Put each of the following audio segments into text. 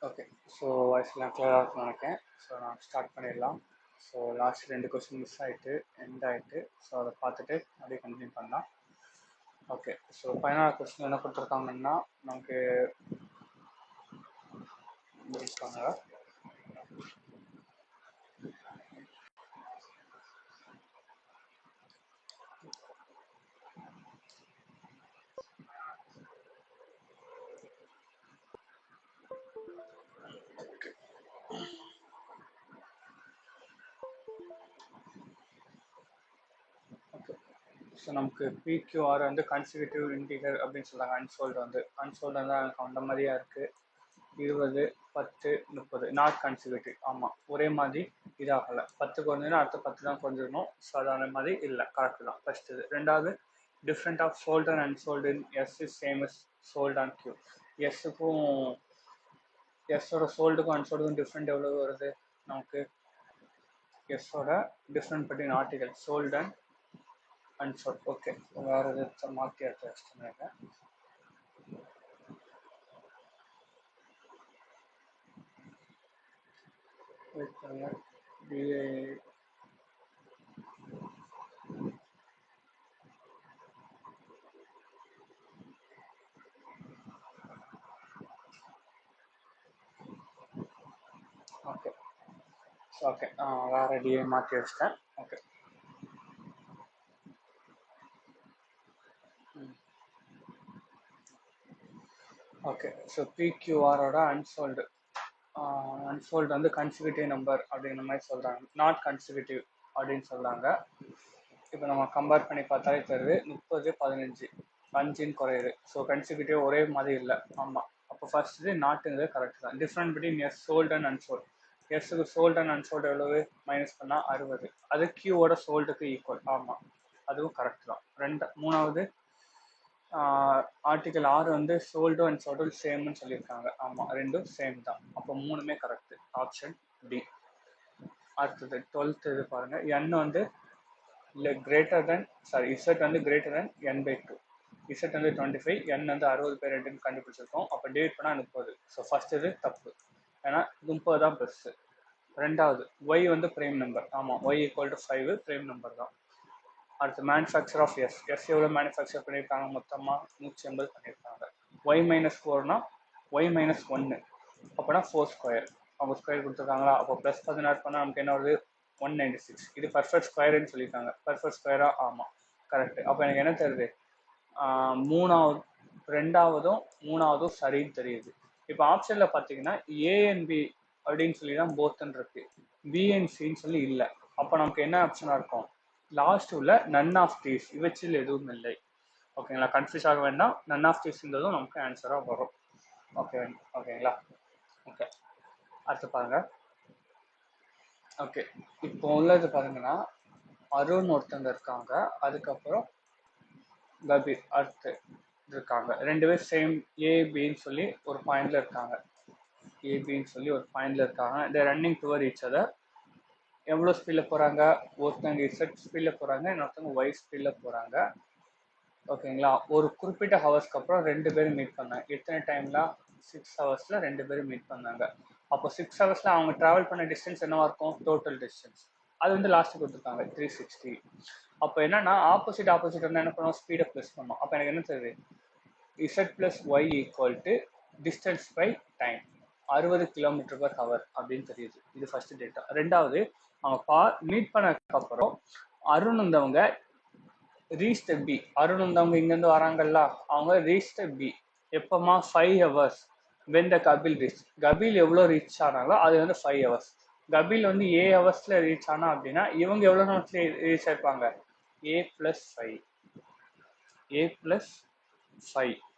Okay. So வாய்ஸ்லாம் கிளியராக இருக்கும்னு நினைக்கிறேன். ஸோ நான் ஸ்டார்ட் பண்ணிடலாம். ஸோ லாஸ்ட் 2 கொஸ்டின் மிஸ் ஆகிட்டு எண்ட் ஆகிட்டு, ஸோ அதை பார்த்துட்டு அப்படியே கண்டினியூ பண்ணலாம். ஓகே. ஸோ 14 கொஸ்டின் என்ன கொடுத்துருக்காங்கன்னா நமக்கு இருக்காங்க. ஸோ நமக்கு பிக்யூஆர் வந்து கன்சிக்யூட்டிவ் இன்டிகர் அப்படின்னு சொல்கிறாங்க. அன்சோல்டு வந்து எனக்கு அந்த மாதிரியா இருக்குது. 20, 10, 30 நாட் கன்சிக்யூட்டிவ். ஆமாம், ஒரே மாதிரி இதாகலை. 10 குறைஞ்சுன்னா அடுத்த 10 தான் குறைஞ்சிடணும். ஸோ அது அந்த மாதிரி இல்லை, கரெக்டு தான் ஃபர்ஸ்ட் இது. ரெண்டாவது, different of sold and unsold in S is same is sold and Q. எஸ்ஸுக்கும் எஸ்ஸோட சோல்டுக்கும் அன்சோல்டுக்கும் டிஃப்ரெண்ட் எவ்வளோ வருது நமக்கு? எஸ்ஸோட டிஃப்ரெண்ட் பற்றி article sold and unsold. Okay, வேறு எது மாற்றி எடுத்து வச்சுருந்தேன். ஓகே ஓகே வேறு டிஏ மாற்றி வச்சிட்டேன். ஓகே. ஓகே. ஸோ பிக்யூஆரோட அன்சோல்டு வந்து கன்சிக்யூட்டிவ் நம்பர் அப்படிங்கிற மாதிரி சொல்கிறாங்க. நாட் கன்சிக்யூட்டிவ் அப்படின்னு சொல்கிறாங்க. இப்போ நம்ம கம்பேர் பண்ணி பார்த்தாலே தருது 30, 15 5ன்னு குறையுது. ஸோ கன்சிக்யூட்டிவ் ஒரே மாதிரி இல்லை. ஆமாம், அப்போ ஃபர்ஸ்ட் இது நாட்டுங்கிறது கரெக்ட் தான். Different between S sold and unsold. எஸ்ஸுக்கு சோல்டு அண்ட் அன்சோல்டு எவ்வளவு? மைனஸ் பண்ணால் 60. அது கியூவோட சோல்டுக்கு ஈக்குவல். ஆமாம், அதுவும் கரெக்ட் தான். மூணாவது, ஆர்டிகல் 6 வந்து சோல்டு அண்ட் சோல்டு சேம்னு சொல்லியிருக்காங்க. ஆமாம், ரெண்டும் சேம் தான். அப்போ 3மே கரெக்டு. Option D. அடுத்தது 12th இது பாருங்கள். என் வந்து கிரேட்டர் தென் இசட் வந்து கிரேட்டர் தென் n/2. இசட் வந்து 25, என் வந்து 60/2 கண்டுபிடிச்சிருக்கோம். அப்போ டிவைட் பண்ணால் 30. ஸோ ஃபர்ஸ்ட் இது தப்பு, ஏன்னா 30 தான் ப்ளஸ்ஸு. ரெண்டாவது, ஒய் வந்து பிரைம் நம்பர். ஆமாம், y equal to 5 prime number தான். அடுத்து மேனுஃபேக்சர் ஆஃப் எஸ் எவ்வளோ மேனுஃபேக்சர் பண்ணியிருக்காங்க? மொத்தமாக 180 பண்ணியிருக்காங்க. y-4னா y-1 அப்போனா 4². அவங்க ஸ்கொயர் கொடுத்துருக்காங்களா? அப்போ ப்ளஸ் 16 பண்ணால் நமக்கு என்ன வருது? 196. இது பர்ஃபெக்ட் ஸ்கொயர்னு சொல்லியிருக்காங்க. பர்ஃபெக்ட் ஸ்கொயரா? ஆமாம், கரெக்டு. அப்போ எனக்கு என்ன தருது? மூணாவதும் சரின்னு தெரியுது. இப்போ ஆப்ஷனில் பார்த்தீங்கன்னா ஏஎன்பி அப்படின்னு சொல்லி தான் போத்துன்னு இருக்கு, பிஎன்சின்னு சொல்லி இல்லை. அப்போ நமக்கு என்ன ஆப்ஷனாக இருக்கும்? லாஸ்ட் உள்ள நன் ஆஃப் தீஸ், இவற்றில் எதுவும் இல்லை. ஓகேங்களா? கன்ஃபியூஸ் ஆக வேண்டாம். நன் ஆஃப் தீஸ்ன்றதும் நமக்கு ஆன்சராக வரும். ஓகேங்களா? ஓகே, அடுத்து பாருங்க. ஓகே, இப்போ உள்ளது பாருங்கன்னா அருண் ஒருத்தங்க இருக்காங்க, அதுக்கப்புறம் கபீர் அடுத்து இருக்காங்க. 2 பேர் சேம் ஏபின்னு சொல்லி ஒரு பாயிண்ட்ல இருக்காங்க. Running டுவர் each other. எவ்வளோ ஸ்பீடில் போகிறாங்க? ஒருத்தவங்க இசட் ஸ்பீடில் போகிறாங்க, இன்னொருத்தவங்க ஒய் ஸ்பீடில் போகிறாங்க. ஓகேங்களா? ஒரு குறிப்பிட்ட ஹவர்ஸ்க்கு அப்புறம் 2 பேரும் மீட் பண்ணாங்க. எத்தனை டைம்ல? 6 ஹவர்ஸில் 2 பேரும் மீட் பண்ணாங்க. அப்போ 6 ஹவர்ஸில் அவங்க ட்ராவல் பண்ண டிஸ்டன்ஸ் என்னவா இருக்கும்? Total distance. அது வந்து லாஸ்ட்டு கொடுத்துருக்காங்க 360. அப்போ என்னன்னா ஆப்போசிட் வந்து என்ன பண்ணுவோம்? ஸ்பீடை ப்ளஸ் பண்ணோம். அப்போ எனக்கு என்ன தெரியுது? Z plus y equal to distance by time, 60 km/h அப்படின்னு தெரியுது. இது ஃபர்ஸ்ட் டேட்டா. ரெண்டாவது, அவங்க மீட் பண்ணதுக்கு அப்புறம் அருண் வந்தவங்க ரீச் த பி. அருண் வந்தவங்க இங்கேருந்து வராங்கல்ல, அவங்க ரீச் த பி எப்போமா? 5 hours வென் த கபில் ரீச். கபில் எவ்வளோ ரீச் ஆனாங்களோ அது வந்து 5 hours. கபில் வந்து ஏ ஹவர்ஸில் ரீச் ஆனா அப்படின்னா இவங்க எவ்வளோ நேரத்தில் ரீச் ஆயிருப்பாங்க? A+5.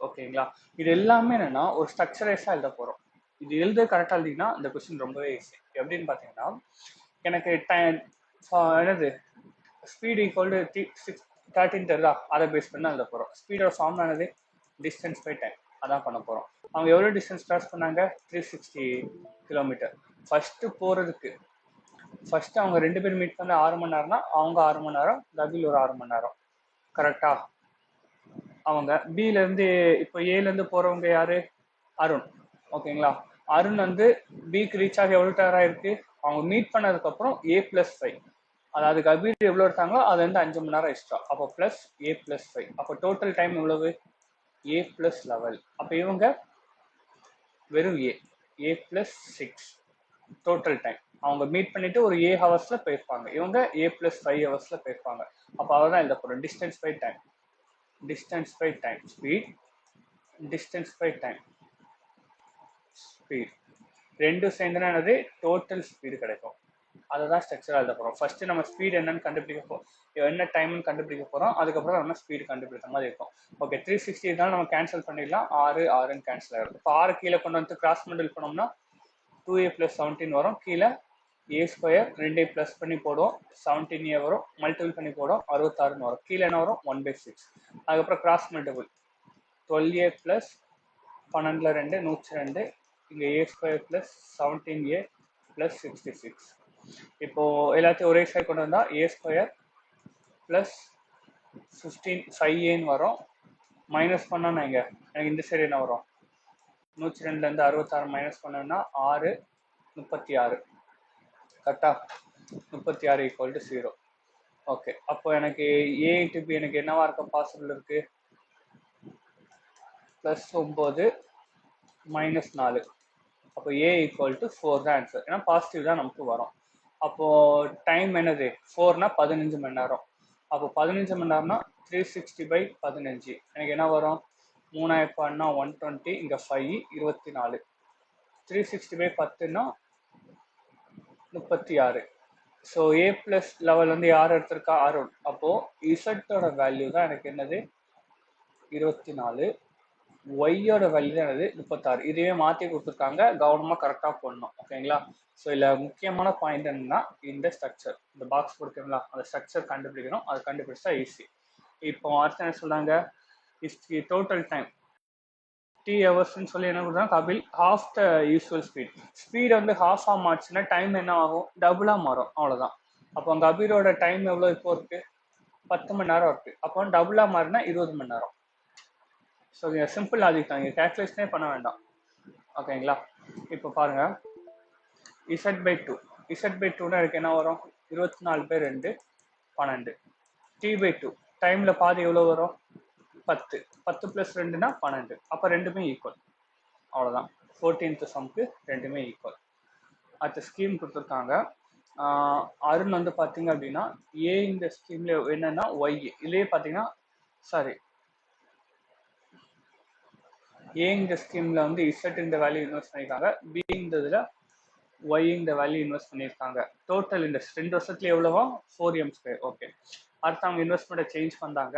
ஓகேங்களா? இது எல்லாமே என்னன்னா ஒரு ஸ்ட்ரக்சரைஸாக எழுத போகிறோம். இது எழுத கரெக்டாக எழுதிங்கன்னா இந்த கொஸ்டின் ரொம்பவே ஈஸி. எப்படின்னு பார்த்தீங்கன்னா, எனக்கு என்னது ஸ்பீட் ஈக்குவல் டு 13 தெரியுதா? அதை பேஸ் பண்ணி எழுத போகிறோம். ஸ்பீடோட ஃபார்ம் ஆனது டிஸ்டன்ஸ் பை டைம், அதான் பண்ண போகிறோம். அவங்க எவ்வளோ டிஸ்டன்ஸ் கிராஸ் பண்ணாங்க? 360 km. ஃபர்ஸ்ட் அவங்க 2 பேர் மீட் பண்ண 6 மணி நேரம்னா அவங்க 6 மணி நேரம், கபில் ஒரு 6 மணி நேரம். கரெக்டா? அவங்க பிலேருந்து இப்போ ஏலேருந்து போகிறவங்க யாரு? அருண். ஓகேங்களா? அருண் வந்து பிக்கு ரீச் ஆக எவ்வளோ டயர் ஆயிருக்கு, அவங்க மீட் பண்ணதுக்கப்புறம் A+5, அதாவது கபீர் எவ்வளோ எடுத்தாங்களோ அது வந்து 5 மணி நேரம் எக்ஸ்ட்ரா, அப்போ ப்ளஸ் A+5, அப்போ டோட்டல் டைம் எவ்வளவு A+11. அப்போ இவங்க வெறும் A+6 டோட்டல் டைம். அவங்க மீட் பண்ணிட்டு ஒரு A ஹவர்ஸ்ல போயிருப்பாங்க, இவங்க A+5 ஹவர்ஸ்ல போயிருப்பாங்க. அப்போ அதான் எழுத போறோம், distance by time, distance by time speed, distance by time speed, ரெண்டும் சேர்ந்துனா என்னது டோட்டல் ஸ்பீடு கிடைக்கும். அதை தான் ஸ்ட்ரக்சராக எழுத போகிறோம். ஃபர்ஸ்ட் நம்ம ஸ்பீட் என்னன்னு கண்டுபிடிக்க போகிறோம், என்ன டைம்னு கண்டுபிடிக்க போகிறோம், அதுக்கப்புறம் நம்ம ஸ்பீடு கண்டுபிடிக்கிற மாதிரி இருக்கும். ஓகே, 360 இருந்தாலும் நம்ம கேன்சல் பண்ணிடலாம், 6 கேன்சல் ஆகிடும். இப்போ 6 கீழே கொண்டு வந்து கிராஸ் மல்டிபிள் பண்ணோம்னா 2A+17 வரும், கீழே A², 2A ப்ளஸ் பண்ணி போடுவோம் 17A வரும், மல்டிபிள் பண்ணி போடுவோம் 66 வரும், கீழே என்ன வரும் 1/6. அதுக்கப்புறம் கிராஸ் மல்டிபிள் 12A ப்ளஸ் 12 2 102, இங்கே A² ப்ளஸ் 17A ப்ளஸ் 66. இப்போ எல்லாத்தையும் ஒரே சைடு கொண்டு வந்தால் A² ப்ளஸ் 15 வரும், மைனஸ் பண்ணா இங்கே எனக்கு இந்த சைடு என்ன வரும், 102லேருந்து 66 மைனஸ் பண்ணோம்னா 6 36, கரெக்டா 36 ஈக்குவல் டு 0. ஓகே, அப்போ எனக்கு A × B எனக்கு என்னவா இருக்க பாசிபிள் இருக்கு, +9 -4, அப்போ A = 4 தான் ஆன்சர், ஏன்னா பாசிட்டிவ் தான் நமக்கு வரும். அப்போ டைம் என்னது 4னா 15 மணி நேரம், அப்போ 15 மணி நேரம்னா 360/15 எனக்கு என்ன வரும், 3000 பண்ணா 120, இங்கே 5 24, 360/10னா 36. ஸோ A+11 வந்து யார் எடுத்திருக்கா, அருண். அப்போ இசட்டோட வேல்யூ தான் எனக்கு என்னது 24, ஒய்யோட வேல்யூ தான் என்னது 36. இதுவே மாற்றி கொடுத்துருக்காங்க, கவனமாக கரெக்டாக போடணும். ஓகேங்களா. ஸோ இதில் முக்கியமான பாயிண்ட் என்னன்னா இந்த ஸ்ட்ரக்சர், இந்த பாக்ஸ் கொடுக்குறீங்களா அந்த ஸ்ட்ரக்சர் கண்டுபிடிக்கணும், அது கண்டுபிடிச்சா ஈஸி. இப்போ அடுத்து என்ன சொல்றாங்க, இஸ் டோட்டல் டைம் T ஹவர்ஸ்ன்னு சொல்லி என்ன கொடுத்தாங்க, கபில் half the usual speed. Speed வந்து half மாறுச்சுன்னா டைம் என்ன ஆகும், டபுளாக மாறும், அவ்வளோதான். அப்போ கபீரோட டைம் எவ்வளோ இப்போ இருக்கு, 10 மணி நேரம் இருக்கு, அப்போ டபுளாக மாறினா 20 மணி நேரம். ஸோ சிம்பிள் லாஜிக் தான், இங்கே கேல்குலேஷனே பண்ண வேண்டாம். ஓகேங்களா. இப்போ பாருங்க, Z/2, Z/2னா எனக்கு என்ன வரும், 24/2 12, T/2 டைம்ல பாதி எவ்வளோ வரும் 10, 10 + 2னா 12, அப்போ ரெண்டுமே ஈக்குவல், அவ்வளோதான். 14th சம்க்கு ரெண்டுமே ஈக்குவல். அடுத்த ஸ்கீம் கொடுத்துருக்காங்க. அருண் வந்து பார்த்தீங்க அப்படின்னா ஏ இந்த ஸ்கீம்ல என்னன்னா ஒய், இதுலேயே பார்த்தீங்கன்னா சாரி ஏ இந்த ஸ்கீம்ல வந்து இசட் இந்த வேல்யூ இன்வெஸ்ட் பண்ணியிருக்காங்க, பி இந்த இதில் ஒய் இந்த வேல்யூ இன்வெஸ்ட் பண்ணியிருக்காங்க. டோட்டல் இன்ட்ரெஸ்ட் 2 வருஷத்துல எவ்வளவோ 4M². ஓகே, அடுத்து அவங்க இன்வெஸ்ட்மெண்ட்டை சேஞ்ச் பண்ணாங்க,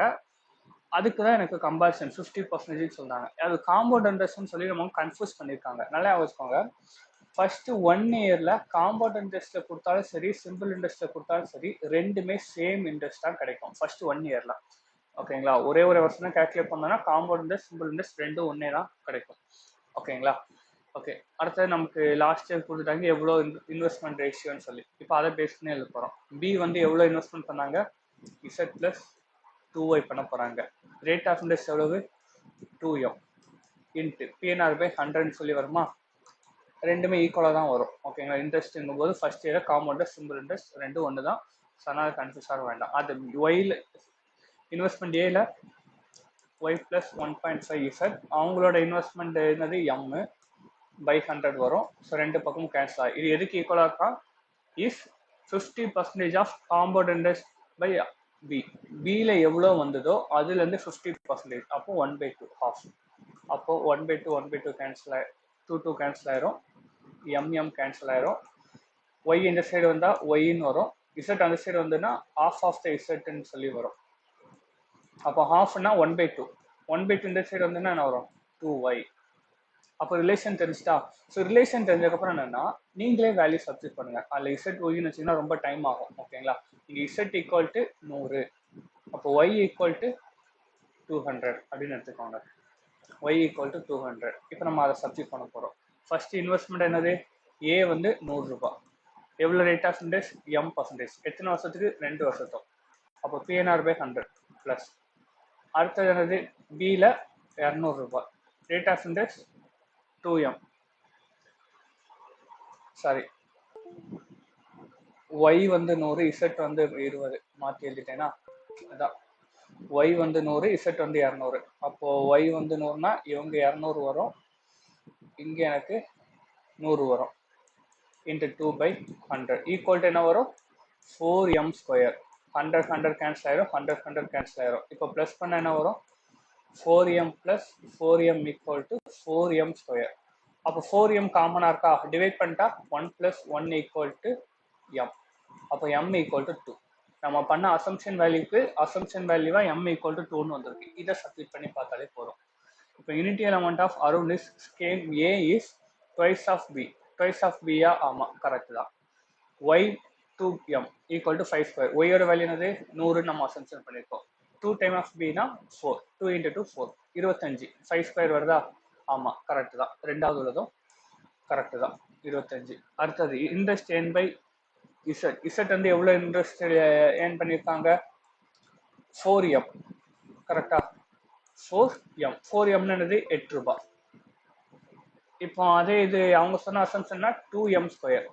அதுக்கு தான் எனக்கு கம்பேரிசன் 50% சொல்றாங்க. அது காம்பவுண்ட் இன்ட்ரெஸ்ட்னு சொல்லி நம்ம கன்ஃபியூஸ் பண்ணியிருக்காங்க, நல்லா வச்சுக்கோங்க. ஃபர்ஸ்ட் 1 இயர்ல காம்பவுண்ட் இன்ட்ரெஸ்ட்ல கொடுத்தாலும் சரி, சிம்பிள் இன்ட்ரெஸ்ட்ல கொடுத்தாலும் சரி, ரெண்டுமே சேம் இன்ட்ரெஸ்ட் தான் கிடைக்கும் ஃபர்ஸ்ட் 1 இயர்ல. ஓகேங்களா, ஒரே ஒரு வருஷம் தான் கால்குலேட் பண்ணோம்னா காம்பவுண்ட் இன்ட்ரெஸ்ட் சிம்பிள் இன்ட்ரெஸ்ட் ரெண்டும் ஒன்னே தான் கிடைக்கும். ஓகேங்களா. ஓகே, அடுத்தது நமக்கு லாஸ்ட் இயர் கொடுத்துட்டாங்க எவ்வளோ இன்வெஸ்ட்மெண்ட் ரேஷியோன்னு சொல்லி, இப்போ அதை பேஸ் பண்ணி எழுத போகிறோம். பி வந்து எவ்வளோ இன்வெஸ்ட்மெண்ட் பண்ணாங்க, Z+2Y பண்ண போகிறாங்க. ரேட் ஆஃப் இன்ட்ரெஸ்ட் எவ்வளவு 2M இன்ட்டு PNR/100 சொல்லி வருமா, ரெண்டுமே ஈக்குவலாக தான் வரும். ஓகேங்களா, இன்ட்ரெஸ்ட்ங்கும் போது first year compound simple interest ரெண்டும் ஒன்று தான், அதனால் கன்ஃபியூஸ் ஆக வேண்டாம். அது ஒயில் இன்வெஸ்ட்மெண்ட் ஏல Y+1.5Z, அவங்களோட இன்வெஸ்ட்மெண்ட் என்னது M/100 வரும். ஸோ ரெண்டு பக்கமும் கேன்சல் ஆகும். இது எதுக்கு ஈக்குவலாக இருக்கா, is 50% of compound interest by p, பியில் எவ்வளோ வந்ததோ அதுலேருந்து 50%, அப்போ 1/2 ஹாஃப், அப்போ 1/2 கேன்சல் ஆயிரும், 2 கேன்சல் ஆயிரும், எம்எம் கேன்சல் ஆயிரும், ஒய் இந்த சைடு வந்தால் ஒய்ன்னு வரும், இசட் அந்த சைடு வந்துன்னா ஆஃப் ஆஃப் த இசட்ன்னு சொல்லி வரும். அப்போ ஹாஃப்னா 1/2, 1/2 இந்த சைடு வந்துன்னா என்ன வரும் 2y. அப்போ ரிலேஷன் தெரிஞ்சுட்டா. ஸோ ரிலேஷன் தெரிஞ்சதுக்கப்புறம் என்னன்னா நீங்களே வேல்யூ சப்ஸ்டிட் பண்ணுங்க. அதில் இசட் ஒய்னு வச்சிங்கன்னா ரொம்ப டைம் ஆகும். ஓகேங்களா, இங்கே இசட் ஈக்குவல் டு 100, அப்போ ஒய் ஈக்குவல் டு 200 அப்படின்னு எடுத்துக்கோங்க. Y equal to 200. இப்போ நம்ம அதை சப்ஸ்டிட் பண்ண போகிறோம். ஃபர்ஸ்ட் இன்வெஸ்ட்மெண்ட் என்னது, ஏ வந்து 100 ரூபாய், எவ்வளோ ரேட் ஆஃப் இன்ட்ரெஸ்ட் M%, எத்தனை வருஷத்துக்கு 2 வருஷத்துக்கு, அப்போ PNR/100 ப்ளஸ். அடுத்தது என்னது, பியில் 200 ரூபாய், rate of interest 2M, sorry, y வந்து 100, இசட் வந்து 20 மாற்றி எழுதிட்டேன்னா அதான். ஒய் வந்து 100, இசட் வந்து 200. அப்போ ஒய் வந்து 100னா இவங்க 200 வரும், இங்கே எனக்கு 100 வரும். இன்ட்டு 2/100 ஈக்குவல் டு என்ன வரும்? 4m square. 100 100 கேன்சல் ஆயிரும், 100 100 கேன்சல் ஆயிரும். இப்போ ப்ளஸ் பண்ண என்ன வரும்? 4m plus 4m equal to 4m square. அப்போ 4m காமனாக இருக்கா? டிவைட் பண்ணிட்டா 1 ப்ளஸ் 1 ஈக்குவல் டு m. அப்போ m ஈக்குவல் டு 2. நம்ம பண்ண அசம்ஷன் வேல்யூவா m ஈக்குவல் டு 2ன்னு வந்திருக்கு. இதை சப்ஸ்டிட் பண்ணி பார்த்தாலே போதும். இப்போ unity element of Arun is scam a is twice of b. Twice of b யா? ஆமாம், கரெக்ட் தான். y 2m equal to 5 square. ஒய்யோட வேல்யூ என்னது? 100 நம்ம அசம்ஷன் பண்ணியிருக்கோம். 2 டைம் ஆஃப் b னா 4. 2 இன்ட்டு 2 4, 25. 5 ஸ்கொயர் வருதா? ஆமாம், கரெக்ட் தான். ரெண்டாவது உள்ளதும் கரெக்டு தான், 25. அடுத்தது interest earn by z. Z வந்து எவ்வளோ இன்ட்ரெஸ்ட் ஏர்ன் பண்ணியிருக்காங்க? 4m. கரெக்டா? 4m. 4mன்னு என்னது? 8 ரூபாய். இப்போ அதே இது அவங்க சொன்ன அசம்ஷன்னா 2m ஸ்கொயர்.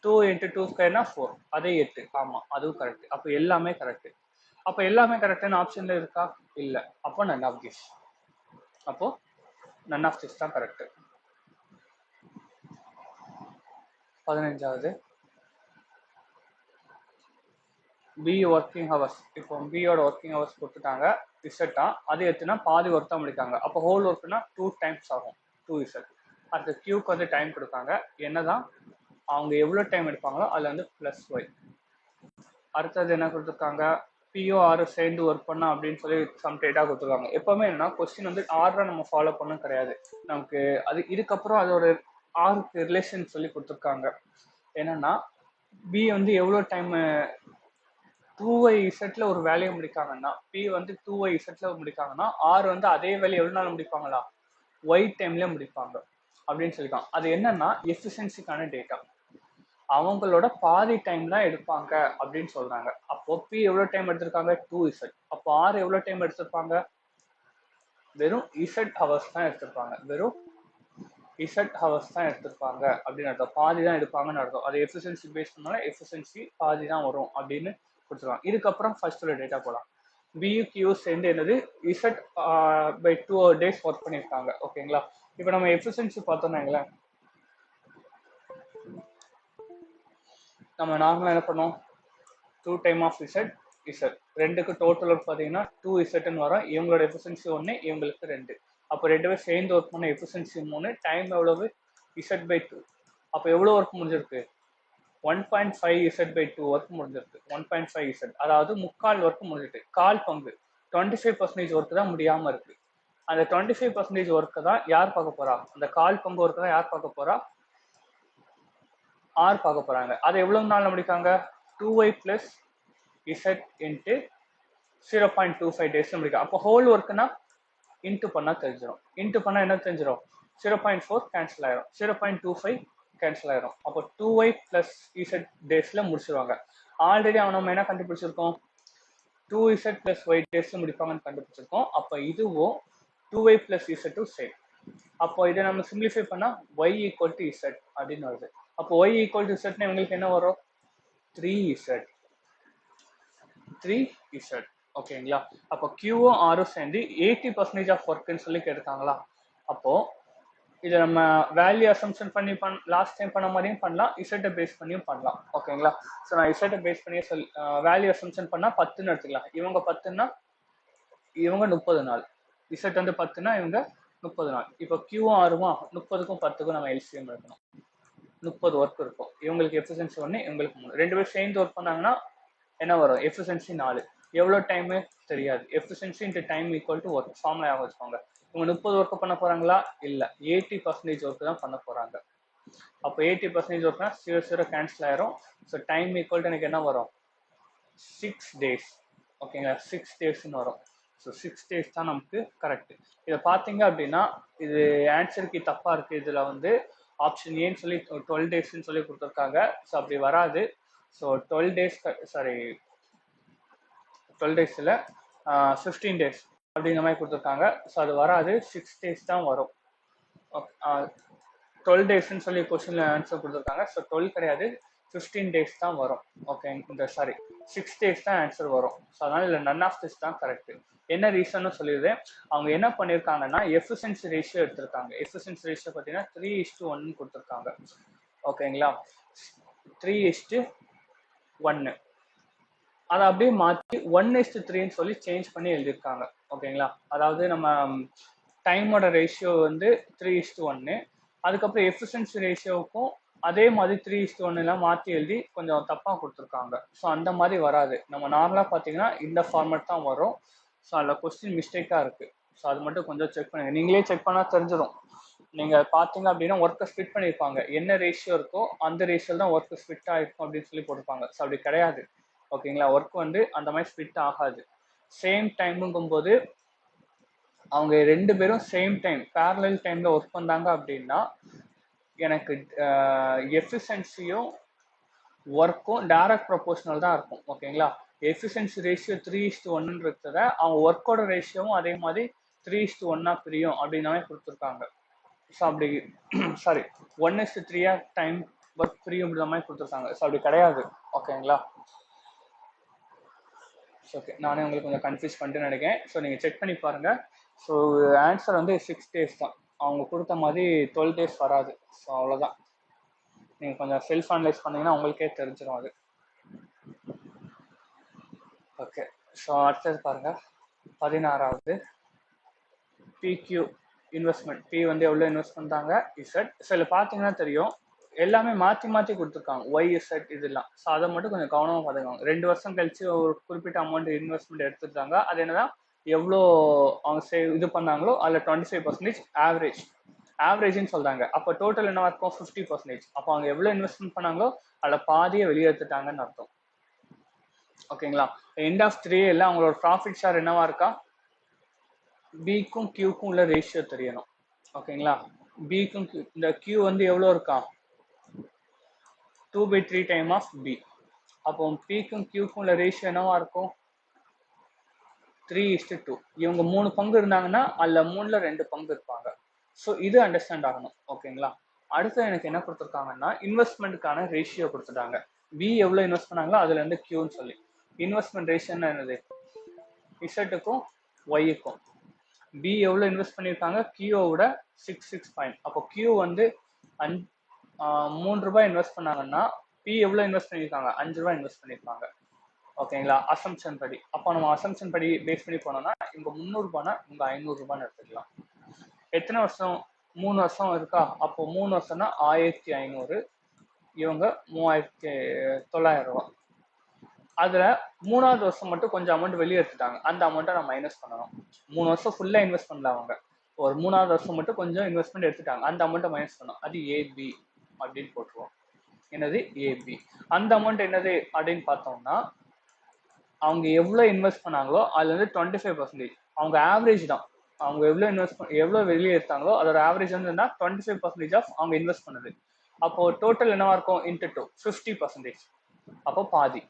2 இன்ட்டு 2 ஸ்கொயர்னா 4, அதே 8. ஆமாம், அதுவும் கரெக்ட். அப்போ எல்லாமே கரெக்ட். அப்போ எல்லாமே கரெக்டான ஆப்ஷன்ல இருக்கா? இல்லை. அப்போ நன் ஆஃப் திஸ். அப்போ நன் ஆஃப் திஸ் தான் கரெக்ட். 15வது பி ஒர்க்கிங் ஹவர்ஸ். இப்போ பியோட ஒர்க்கிங் ஹவர்ஸ் கொடுத்துட்டாங்க, இசட்டா. அது எத்துனா பாதி ஒர்க் தான் முடிக்காங்க. அப்போ ஹோல் ஒர்க்னா 2 டைம்ஸ் ஆகும், 2 இசட். அடுத்து கியூக்கு வந்து டைம் கொடுக்காங்க, என்னதான் அவங்க எவ்வளோ டைம் எடுப்பாங்களோ அதில் வந்து ப்ளஸ் ஒய். அடுத்தது என்ன கொடுத்துருக்காங்க? பிஓ ஆர் சேர்ந்து ஒர்க் பண்ணா அப்படின்னு சொல்லி சம் டேட்டா கொடுத்துருக்காங்க. எப்பவுமே என்னன்னா கொஸ்டின் வந்து ஆர்டரை நம்ம ஃபாலோ பண்ண கிடையாது நமக்கு. அது இதுக்கப்புறம் அது ஒரு ஆருக்கு ரிலேஷன் சொல்லி கொடுத்துருக்காங்க. என்னன்னா பி வந்து எவ்வளோ டைம் 2y இசட்ல ஒரு வேலையை முடிக்காங்கன்னா, பி வந்து 2y இசட்ல முடிக்காங்கன்னா, ஆர் வந்து அதே வேலையை எவ்வளோ நாள் முடிப்பாங்களா? ஒய் டைம்ல முடிப்பாங்க அப்படின்னு சொல்லிக்கலாம். அது என்னன்னா எஃபிஷியன்சிக்கான டேட்டா. அவங்களோட பாதி டைம் தான் எடுப்பாங்க அப்படின்னு சொல்றாங்க. அப்போ பி எவ்வளவு டைம் எடுத்திருக்காங்க? 2z. அப்போ ஆர் எவ்வளவு டைம் எடுத்திருப்பாங்க? வெறும் z ஹவர்ஸ் தான் எடுத்திருப்பாங்க. வெறும் z ஹவர்ஸ் தான் எடுத்திருப்பாங்க அப்படின்னு அர்த்தம். பாதி தான் எடுப்பாங்கன்னு அர்த்தம். அது எஃபிஷியன்சி பேஸ் பண்ணாலும் எஃபிஷியன்சி பாதி தான் வரும் அப்படின்னு கொடுத்துருவாங்க. இதுக்கப்புறம் ஃபர்ஸ்ட் ஒரு டேட்டா போலாம். பியூ கியூ சேர்ந்து என்னது? z பை 2 days ஒர்க் பண்ணியிருக்காங்க. ஓகேங்களா? இப்போ நம்ம எஃபிஷியன்சி பார்த்தோம்னா நம்ம நார்மலாக என்ன பண்ணோம்? 2 டைம் ஆஃப் இசட் ரெண்டுக்கு டோட்டல் ஒர்க் பார்த்தீங்கன்னா 2z வரும். இவங்களோட எஃபிஷியன்சி 1, இவங்களுக்கு 2. அப்போ 2 பேர் சேர்ந்து ஒர்க் பண்ண எஃபிஷியன்சி 3. டைம் எவ்வளவு? z by 2. அப்போ எவ்வளோ ஒர்க் முடிஞ்சிருக்கு? 1.5 z பை 2 ஒர்க் முடிஞ்சிருக்கு. 1.5 z, அதாவது முக்கால் ஒர்க் முடிஞ்சிருக்கு. கால் பங்கு 25% ஒர்க் தான் முடியாமல் இருக்கு. அந்த 25% ஒர்க்கு தான் யார் பார்க்க போறா? அந்த கால் பங்கு ஒர்க்கு தான் யார் பார்க்க போறா? ஆர் பார்க்க போறாங்க. அதை எவ்வளவு நாள்ல முடிக்காங்க? 2y plus z into 0.25 days முடிக்கும். அப்போ ஹோல் ஒர்க்னா இன்ட்டு பண்ணா தெரிஞ்சிடும். இன்ட்டு பண்ணா என்ன தெரிஞ்சிடும்? 0.4 கேன்சல் ஆயிரும், 0.25 கேன்சல் ஆயிரும். அப்போ 2y plus z டேஸ்ல முடிச்சிருவாங்க. ஆல்ரெடி நம்ம என்ன கண்டுபிடிச்சிருக்கோம்? 2z plus y டேஸ்ல முடிப்பாங்கன்னு கண்டுபிடிச்சிருக்கோம். அப்போ இதுவும் 2y plus z சேம். அப்போ இதை நம்ம சிம்பிளிஃபை பண்ணா y ஈக்குவல் டு z அப்படின்னு வருது. அப்போ y ஈக்குவல் டு z உங்களுக்கு என்ன வரும்? 3z. ஓகேங்களா? அப்போ கியூவும் ஆரும் சேர்ந்து 80% ஆஃப் ஒர்க்னு சொல்லி கேட்டிருக்காங்களா? அப்போ இதை நம்ம வேல்யூ அசம்ஷன் பண்ணி லாஸ்ட் டைம் பண்ண மாதிரியும் பண்ணலாம், இசட்டை பேஸ் பண்ணியும் பண்ணலாம். ஓகேங்களா? ஸோ நான் இசட்டை பேஸ் பண்ணியே வேல்யூ அசம்ஷன் பண்ணால் 10ன்னு எடுத்துக்கலாம். இவங்க 10ன்னா இவங்க 30 நாள். இசட் வந்து 10ன்னா இவங்க 30 நாள். இப்போ கியூவும் ஆறுமா 30க்கும் 10க்கும் நம்ம எல்சிஎம் எடுக்கணும். 30 ஒர்க் இருக்கும். இவங்களுக்கு எஃபிஷியன்சி 1, இவங்களுக்கு 3. 2 பேர் சேர்ந்து ஒர்க் பண்ணாங்கன்னா என்ன வரும்? எஃபிஷியன்சி 4. எவ்வளோ டைமு தெரியாது. Efficiency into time equal to work. Formula வச்சுக்கோங்க. இவங்க 30 ஒர்க் பண்ண போறாங்களா? இல்லை, 80% ஒர்க் தான் பண்ண போறாங்க. அப்போ 80% ஒர்க்னா 0 கேன்சல் ஆயிரும். ஸோ டைம் ஈக்குவல் டு எனக்கு என்ன வரும்? 6 days. ஓகேங்களா? 6 daysன்னு வரும். ஸோ 6 days தான் நமக்கு கரெக்ட். இதை பார்த்தீங்க அப்படின்னா இது ஆன்சருக்கு தப்பா இருக்கு. இதுல வந்து ஆப்ஷன் ஏன்னு சொல்லி 12 daysன்னு சொல்லி கொடுத்துருக்காங்க. ஸோ அப்படி வராது. ஸோ 12 days, சாரி 12 days இல்லை, 15 days அப்படிங்கிற மாதிரி கொடுத்துருக்காங்க. ஸோ அது வராது, 6 days தான் வரும். 12 டேஸ்ன்னு சொல்லி கொஸ்டின்ல ஆன்சர் கொடுத்துருக்காங்க. ஸோ 12 கிடையாது, 15 டேஸ் தான் வரும். ஓகே, இந்த சாரி 6 டேஸ் தான் ஆன்சர் வரும். ஸோ அதனால இல்லை நன் ஆஃப் திஸ் தான் கரெக்ட். என்ன ரீசன்னு சொல்லிடுது. அவங்க என்ன பண்ணியிருக்காங்கன்னா எஃபிஷியன்சி ரேஷியோ எடுத்திருக்காங்க. எஃபிஷியன்சி ரேஷியோ பார்த்தீங்கன்னா 3:1 கொடுத்துருக்காங்க. ஓகேங்களா, 3:1 அதை அப்படியே மாற்றி 1:3ன்னு சொல்லி சேஞ்ச் பண்ணி எழுதியிருக்காங்க. ஓகேங்களா, அதாவது நம்ம டைமோட ரேஷியோ வந்து 3:1, அதுக்கப்புறம் எஃபிஷியன்சி ரேஷியோவுக்கும் அதே மாதிரி 3:1 மாற்றி எழுதி கொஞ்சம் தப்பாக கொடுத்துருக்காங்க. ஸோ அந்த மாதிரி வராது. நம்ம நார்மலாக பார்த்தீங்கன்னா இந்த ஃபார்மேட் தான் வரும். ஸோ அதில் கொஸ்டின் மிஸ்டேக்காக இருக்குது. ஸோ அது மட்டும் கொஞ்சம் செக் பண்ணுங்கள். நீங்களே செக் பண்ணால் தெரிஞ்சிடும். நீங்கள் பார்த்தீங்க அப்படின்னா ஒர்க்கை ஸ்பிட் பண்ணியிருப்பாங்க. என்ன ரேஷியோ இருக்கோ அந்த ரேஷியோ தான் ஒர்க்கு ஸ்பிட் ஆகிருக்கும் அப்படின்னு சொல்லி போட்டிருப்பாங்க. ஸோ அப்படி கிடையாது. ஓகேங்களா, ஒர்க் வந்து அந்த மாதிரி ஸ்பிட் ஆகாது. சேம் டைமுங்கும்போது அவங்க 2 பேரும் சேம் டைம் பேரலல் டைமில் ஒர்க் பண்ணாங்க அப்படின்னா எனக்கு எஃபிஷியன்சியும் ஒர்க்கும் டைரக்ட் ப்ரொபோஷனல் தான் இருக்கும். ஓகேங்களா, எஃபிஷியன்சி ரேஷியோ 3:1 இருக்கிறத அவங்க ஒர்க்கோட ரேஷியோவும் அதே மாதிரி 3:1 பிரியும் அப்படின்னாவே கொடுத்துருக்காங்க. ஸோ அப்படி சாரி 1:3 டைம் ஒர்க் பிரியும் அப்படின்ற மாதிரி கொடுத்துருக்காங்க. ஸோ அப்படி கிடையாது. ஓகேங்களா, ஓகே, நானே உங்களுக்கு கொஞ்சம் கன்ஃபியூஸ் பண்ணிட்டு நினைக்கிறேன். ஸோ நீங்கள் செக் பண்ணி பாருங்கள். ஸோ ஆன்சர் வந்து 6 டேஸ் தான். அவங்க கொடுத்த மாதிரி 12 டேஸ் வராது. ஸோ அவ்வளோதான். நீங்கள் கொஞ்சம் செல்ஃப் அனலைஸ் பண்ணிங்கன்னா உங்களுக்கே தெரிஞ்சிடும் அது. ஓகே, ஸோ அடுத்தது பாருங்கள், 16வது பிக்யூ இன்வெஸ்ட்மெண்ட். பி வந்து எவ்வளோ இன்வெஸ்ட் பண்ணுறாங்க, இசட். ஸோ இதில் பார்த்தீங்கன்னா தெரியும் எல்லாமே மாற்றி மாற்றி கொடுத்துருக்காங்க, ஒய் இசட் இதெல்லாம். ஸோ அதை மட்டும் கொஞ்சம் கவனமாக பார்த்துக்காங்க. 2 வருஷம் கழிச்சு ஒரு குறிப்பிட்ட அமௌண்ட் இன்வெஸ்ட்மெண்ட் எடுத்துட்டாங்க. அது என்னதான் எவ்வளோ அவங்க இது பண்ணாங்களோ அதில் 25% ஆவரேஜ்னு சொல்கிறாங்க. அப்போ டோட்டல் என்னவா இருக்கும், 50%. அப்போ அவங்க எவ்வளோ இன்வெஸ்ட்மெண்ட் பண்ணாங்களோ அதில் பாதியை வெளியே எடுத்துட்டாங்கன்னு அர்த்தம். ஓகேங்களா, எண்ட் ஆஃப் 3 எல்லாம் அவங்களோட ப்ராஃபிட் ஷேர் என்னவா இருக்கா, பிக்கும் கியூக்கும் உள்ள ரேஷியோ தெரியணும். ஓகேங்களா, பிக்கும் இந்த கியூ வந்து எவ்வளோ இருக்கா, 2/3 டைம் ஆஃப் பி. அப்போ பிக்கும் கியூக்கும் உள்ள ரேஷியோ என்னவா இருக்கும், 3:2. இவங்க 3 பங்கு இருந்தாங்கன்னா அதில் 3ல் 2 பங்கு இருப்பாங்க. ஸோ இது அண்டர்ஸ்டாண்ட் ஆகணும். ஓகேங்களா, அடுத்து எனக்கு என்ன கொடுத்துருக்காங்கன்னா இன்வெஸ்ட்மெண்ட்டுக்கான ரேஷியோ கொடுத்துட்டாங்க. பி எவ்வளோ இன்வெஸ்ட் பண்ணாங்களோ அதுல இருந்து கியூன்னு சொல்லி. இன்வெஸ்ட்மெண்ட் ரேஷியோன்னு என்னது, இசட்டுக்கும் ஒய்க்கும். பி எவ்வளோ இன்வெஸ்ட் பண்ணியிருக்காங்க, கியூவோட 6 பாயிண்ட். அப்போ கியூ வந்து 3 ரூபாய் இன்வெஸ்ட் பண்ணாங்கன்னா பி எவ்வளோ இன்வெஸ்ட் பண்ணியிருக்காங்க, 5 ரூபாய் இன்வெஸ்ட் பண்ணியிருக்காங்க. ஓகேங்களா, அசம்ஷன் படி. அப்போ நம்ம அசம்ஷன் படி பேஸ் பண்ணி போனோம்னா இங்க 300 ரூபாய்னா இங்க 500 ரூபான்னு எடுத்துக்கலாம். எத்தனை வருஷம், 3 வருஷம் இருக்கா. அப்போ 3 வருஷம்னா 1500, இவங்க 3900 ரூபாய். அதுல 3வது வருஷம் மட்டும் கொஞ்சம் அமௌண்ட் வெளியே எடுத்துட்டாங்க. அந்த அமௌண்ட்டை நம்ம மைனஸ் பண்ணணும். 3 வருஷம் ஃபுல்லா இன்வெஸ்ட் பண்ணல அவங்க, ஒரு 3வது வருஷம் மட்டும் கொஞ்சம் இன்வெஸ்ட்மெண்ட் எடுத்துட்டாங்க. அந்த அமௌண்ட்டை மைனஸ் பண்ணணும். அது ஏபி அப்படின்னு போட்டுருவோம். என்னது, ஏபி. அந்த அமௌண்ட் என்னது அப்படின்னு பார்த்தோம்னா அவங்க எவ்வளோ இன்வெஸ்ட் பண்ணாங்களோ அதுல இருந்து 25%. அவங்க ஆவரேஜ் தான். அவங்க எவ்வளோ வெளியே எடுத்தாங்களோ அதோட ஆவரேஜ் வந்து 25% ஆஃப் அவங்க இன்வெஸ்ட் பண்ணது. அப்போ டோட்டல் என்னவா இருக்கும், இன்ட்டு 2 50%. அப்போ பாதி,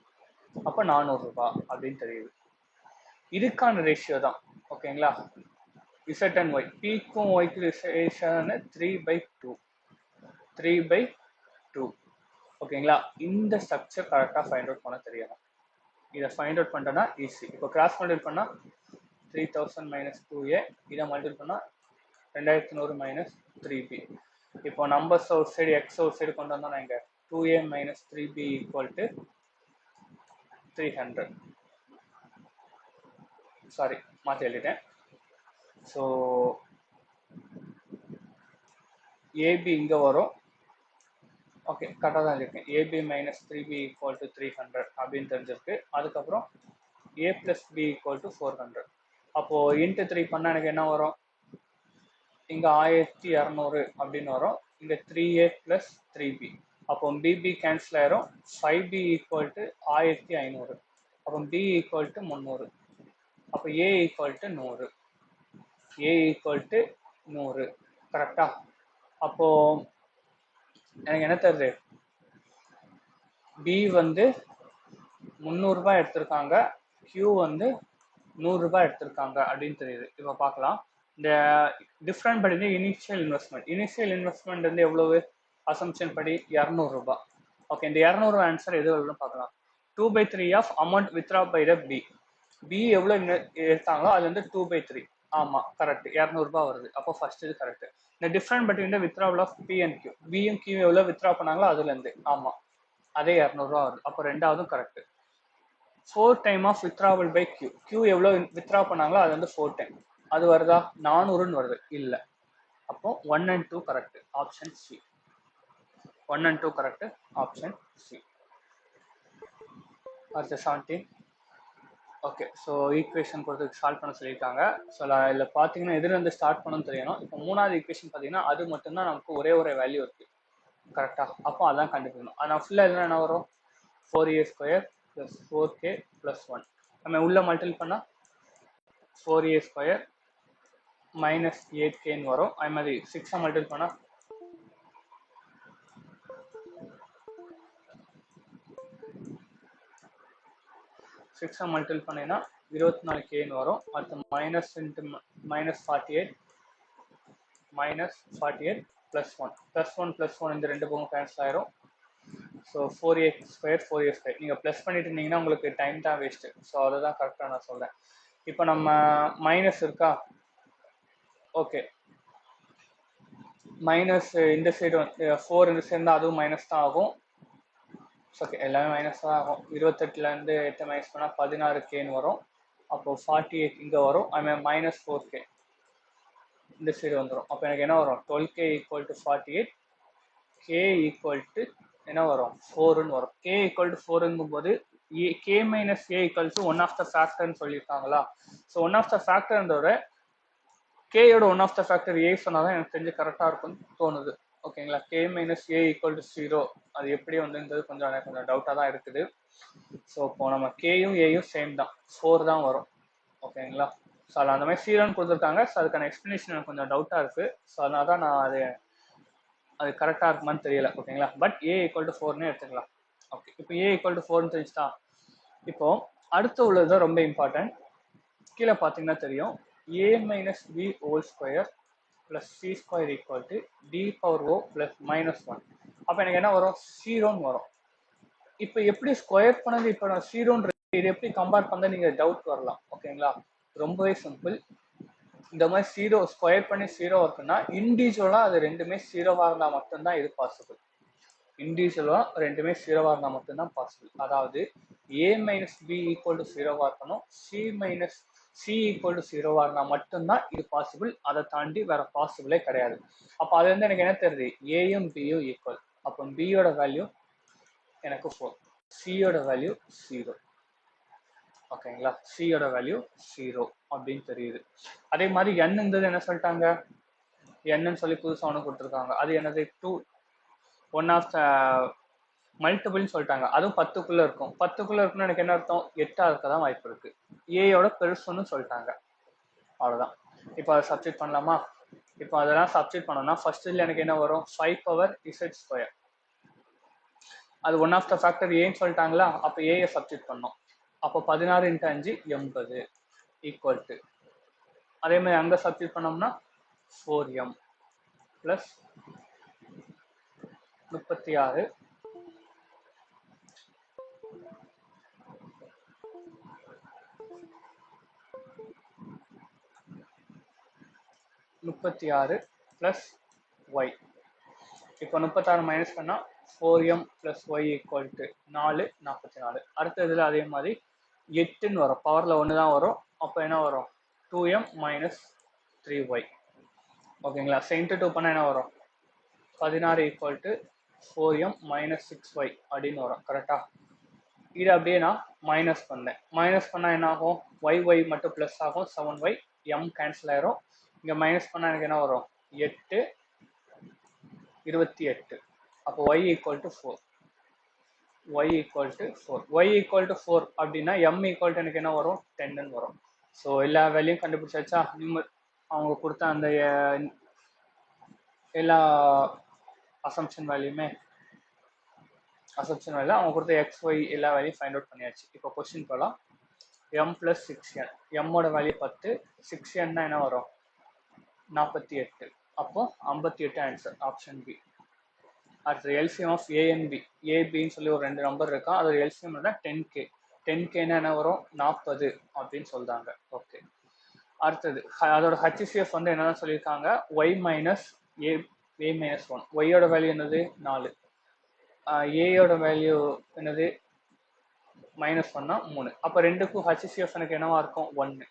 அப்போ 400 ரூபாய் அப்படின்னு தெரியுது. இதுக்கான ரேஷியோ தான். ஓகேங்களா, இசட் அண்ட் ஒய், பிக்கும் ஒய்க்கு ரேஷியோ 3/2. 3/2. ஓகேங்களா, இந்த ஸ்ட்ரக்சர் கரெக்டாக ஃபைண்ட் அவுட் பண்ண தெரியணும். இதை ஃபைண்ட் அவுட் பண்ணிட்டோன்னா ஈஸி. இப்போ கிராஸ் மல்டிபிள் பண்ணால் 3000 - 2a, இதை மல்டிபிள் பண்ணால் 2100 - 3b. இப்போ நம்பர்ஸ் ஒரு சைடு எக்ஸ் ஒரு சைடு கொண்டு வந்தோம்னா இங்கே 2a - 3b = 300. சாரி, மாற்றி எழுதிட்டேன். ஸோ ஏபி இங்கே வரும். ஓகே, கரெக்டாக தான் இருக்கேன். ஏபி - 3b = 300 அப்படின்னு தெரிஞ்சிருக்கு. அதுக்கப்புறம் a + b = 400. அப்போது இன்ட்டு 3 பண்ணால் எனக்கு என்ன வரும், இங்கே 1200 அப்படின்னு வரும். இங்கே 3a + 3b. அப்போ பிபி கேன்சல் ஆயிரும். 5b = 1500. அப்போ b = 300. அப்போ a = 100. a = 100. கரெக்டா. அப்போ எனக்கு என்ன தருது, பி வந்து 300 ரூபாய் எடுத்திருக்காங்க, கியூ வந்து 100 ரூபாய் எடுத்திருக்காங்க அப்படின்னு தெரியுது. இப்போ பார்க்கலாம். இந்த டிஃப்ரெண்ட் படி இனிஷியல் இன்வெஸ்ட்மெண்ட் வந்து எவ்வளவு அசம்ஷன் படி 200 ரூபாய். ஓகே, இந்த 200 ஆன்சர் எது வருதுன்னு பார்க்கலாம். 2/3 of amount withdraw by the p எவ்வளோ எடுத்தாங்களோ அது வந்து 2/3. ஆமா கரெக்ட், 200 ரூபாய் வருது. அப்போ ஃபர்ஸ்ட் இது கரெக்ட். இந்த different between the withdrawal of P and Q, பியும் கியூ எவ்வளோ வித்ரா பண்ணாங்களோ அதுல இருந்து ஆமா அதே 200 ரூபாய் வருது. அப்போ ரெண்டாவதும் correct. 4 time of withdrawal by Q, Q எவ்வளோ வித்ரா பண்ணாங்களோ அது வந்து 4 டைம், அது வருதா 400ன்னு வருது இல்ல. அப்போ 1 and 2 correct, option C. 1 and 2 correct, option C. அடுத்து 17. ஓகே, ஸோ ஈக்குவேஷன் பொறுத்து சால்வ் பண்ண சொல்லியிருக்காங்க. ஸோ இதில் பார்த்தீங்கன்னா எதுலேருந்து ஸ்டார்ட் பண்ணணும்னு தெரியணும். இப்போ மூணாவது ஈக்குவேஷன் பார்த்தீங்கன்னா அது மட்டும்தான் நமக்கு ஒரே வேல்யூ இருக்கு கரெக்டாக. அப்போ அதான் கண்டுபிடிக்கணும். ஆனால் ஃபுல்லாக எதுனா என்ன வரும், 4a² + 4k + 1. நம்ம உள்ள மல்டிபிள் பண்ணால் 4a² - 8kன்னு வரும். அது மாதிரி 6 மல்டிபிள் பண்ணால் 6 மல்டிபிள் பண்ணினா 24kன்னு வரும். அடுத்து மைனஸ் இன்ட்டு -48 -48 +1 +1 +1 இந்த ரெண்டு பக்கம் கேன்சல் ஆயிரும். So 4a². நீங்கள் ப்ளஸ் பண்ணிட்டு இருந்தீங்கன்னா உங்களுக்கு டைம் தான் வேஸ்ட்டு. ஸோ அதை தான் கரெக்டாக நான் சொல்கிறேன். இப்போ நம்ம மைனஸ் இருக்கா, ஓகே, மைனஸ் இந்த சைடு 4 இந்த சைடு இருந்தால் அதுவும் மைனஸ் தான் ஆகும். ஓகே, எல்லாமே மைனஸ் தான் ஆகும். 28லேருந்து 8 மைனஸ் பண்ணால் 16kன்னு வரும். அப்போ 48 இங்கே வரும். அதுமாதிரி -4k இந்த சைடு வந்துடும். அப்போ எனக்கு என்ன வரும், 12k = 48, k = என்ன வரும் 4ன்னு வரும். k = 4ங்கும் போது k - a = one of the ஃபேக்டர்னு சொல்லியிருக்காங்களா. ஸோ ஒன் ஆஃப் த ஃபேக்டர்ன்றத கேயோட one of the factor A சொன்னாதான் எனக்கு தெரிஞ்சு கரெக்டாக இருக்கும்னு தோணுது. ஓகேங்களா, k - a = 0 அது எப்படி வந்துன்றது கொஞ்சம் டவுட்டாக தான் இருக்குது. ஸோ இப்போ நம்ம கேயும் ஏயும் சேம் தான், 4 தான் வரும். ஓகேங்களா, ஸோ அதில் அந்த மாதிரி 0ன்னு கொடுத்துருக்காங்க. ஸோ அதுக்கான எக்ஸ்பிளனேஷன் எனக்கு கொஞ்சம் டவுட்டாக இருக்குது. ஸோ அதனால தான் நான் அது கரெக்டாக இருக்குமான்னு தெரியல. ஓகேங்களா, பட் a = 4ன்னு எடுத்துக்கலாம். ஓகே, இப்போ a = 4ன்னு தெரிஞ்சுட்டா. இப்போ அடுத்து உள்ளது ரொம்ப இம்பார்ட்டன்ட். கீழே பார்த்தீங்கன்னா தெரியும், a - b² + c² = d⁻o + -1. அப்போ எனக்கு என்ன வரும், 0ன்னு வரும். இப்போ எப்படி ஸ்கொயர் பண்ணது, இப்போ நான் 0ன்ற இது எப்படி கம்பேர் பண்ண நீங்கள் டவுட் வரலாம். ஓகேங்களா, ரொம்பவே சிம்பிள். இந்த மாதிரி 0 ஸ்கொயர் பண்ணி 0 இருக்குன்னா இண்டிவிஜுவலாக அது ரெண்டுமே 0வாக இருந்தால் மட்டும்தான் இது பாசிபிள். இண்டிவிஜுவலாக ரெண்டுமே 0வாக இருந்தால் மட்டும்தான் பாசிபிள். அதாவது a - b = 0வாக இருக்கணும், c = 0வாக இருந்தால் மட்டும்தான் இது பாசிபிள். அதை தாண்டி வேற பாசிபிளே கிடையாது. அப்போ அது வந்து எனக்கு என்ன தெரியுது, ஏயும் பியும் ஈக்குவல். அப்போ பியோட வேல்யூ எனக்கு 4, சியோட வேல்யூ 0. ஓகேங்களா, சியோட வேல்யூ 0 அப்படின்னு தெரியுது. அதே மாதிரி n இருந்தது என்ன சொல்லிட்டாங்க, என்னன்னு சொல்லி புதுசாக ஒன்று கொடுத்துருக்காங்க. அது என்னது, 2 ஒன் ஆஃப் த மல்டிபிள்னு சொல்லிட்டாங்க. அதுவும் 10க்குள்ள இருக்கும். 10க்குள்ள இருக்குன்னு எனக்கு என்ன அர்த்தம், 8ஆ இருக்க தான் வாய்ப்பு இருக்கு. ஏயோட பெருசுன்னு சொல்லிட்டாங்க, அவ்வளோதான். இப்போ அதை சப்ஸ்டிட் பண்ணலாமா. இப்போ அதெல்லாம் சப்ஸ்டிட் பண்ணோம்னா ஃபர்ஸ்ட் இதில் எனக்கு என்ன வரும், 5/z². அது ஒன் ஆஃப் த ஃபேக்டர் ஏன்னு சொல்லிட்டாங்களா. அப்போ ஏயை சப்ஸ்டிட் பண்ணோம். அப்போ 16 × 5 80 ஈக்குவல். அதே மாதிரி அங்கே சப்ஸ்டிட் பண்ணோம்னா 4m + 36 + y. இப்போ 36 மைனஸ் பண்ணால் 4m + y = 4 44. அடுத்த இதில் அதே மாதிரி 8ன்னு வரும், பவரில் 1 தான் வரும். அப்போ என்ன வரும், 2m - 3y. ஓகேங்களா, இன்ட்டு 2 பண்ணால் என்ன வரும், 16 = 4m - 6y அப்படின்னு வரும். கரெக்டாக, இது அப்படியே நான் மைனஸ் பண்ணேன். மைனஸ் பண்ணால் என்ன ஆகும், y மட்டும் ப்ளஸ் ஆகும், 7y, m கேன்சல் ஆயிரும். இங்கே மைனஸ் பண்ணால் எனக்கு என்ன வரும், 8 28. அப்போ y = 4. y = 4 அப்படின்னா m = எனக்கு என்ன வரும், 10ன்னு வரும். ஸோ எல்லா வேல்யூயும் கண்டுபிடிச்சாச்சா. அவங்க கொடுத்த அந்த எல்லா அசம்ஷன் வேல்யூ அவங்க கொடுத்த xy எல்லா வேல்யூயும் ஃபைண்ட் அவுட் பண்ணியாச்சு. இப்போ கொஸ்டின் போகலாம். m + 6n, mோட வேல்யூ 10, 6n என்ன வரும், 48. அப்போ 58 ஆன்சர் ஆப்ஷன் பி. அடுத்து LCM of A and B. ஏபின்னு சொல்லி ஒரு 2 நம்பர் இருக்கா, அதோட எல்சிஎம் தான் 10K. 10Kன்னா என்ன வரும், 40 அப்படின்னு சொல்றாங்க. ஓகே. அடுத்தது அதோட ஹச்சிசிஎஃப் வந்து என்னதான் சொல்லியிருக்காங்க, ஒய் மைனஸ் ஏ ஏ மைனஸ் 1. ஒய்யோட வேல்யூ என்னது 4, ஏயோட வேல்யூ என்னது -1னா 3. அப்போ ரெண்டுக்கும் ஹச்சிசிஎஃப் எனக்கு என்னவா இருக்கும் 1.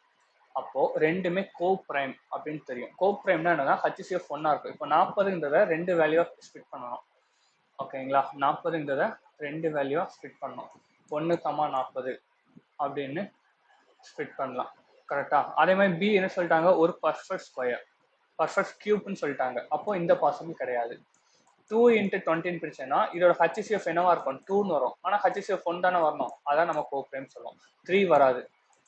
அப்போ ரெண்டுமே கோ பிரைம் அப்படின்னு தெரியும். கோ பிரைம்னா என்னன்னா ஹச்சிசிஎஃப் 1 இருக்கும். இப்போ 40ன்றத 2 வேல்யூவா ஸ்பிட் பண்ணணும். ஓகேங்களா, 40ன்றத 2 வேல்யூவா ஸ்பிட் பண்ணணும். 1,40 அப்படின்னு ஸ்பிட் பண்ணலாம். கரெக்டா? அதே மாதிரி பி என்ன சொல்லிட்டாங்க, ஒரு பர்ஃபெக்ட் ஸ்கொயர், பர்ஃபெக்ட் கியூப்னு சொல்லிட்டாங்க. அப்போ இந்த பாசிபிள் கிடையாது. 2 × 20 பிரிச்சேன்னா இதோட ஹச்சிசிஎஃப் என்னவா இருக்கும் 2ன்னு வரும். ஆனால் ஹச்சிசிஎஃப் 1 தானே வரணும், அதான் நம்ம கோ பிரைம் சொல்லுவோம். 3 வராது.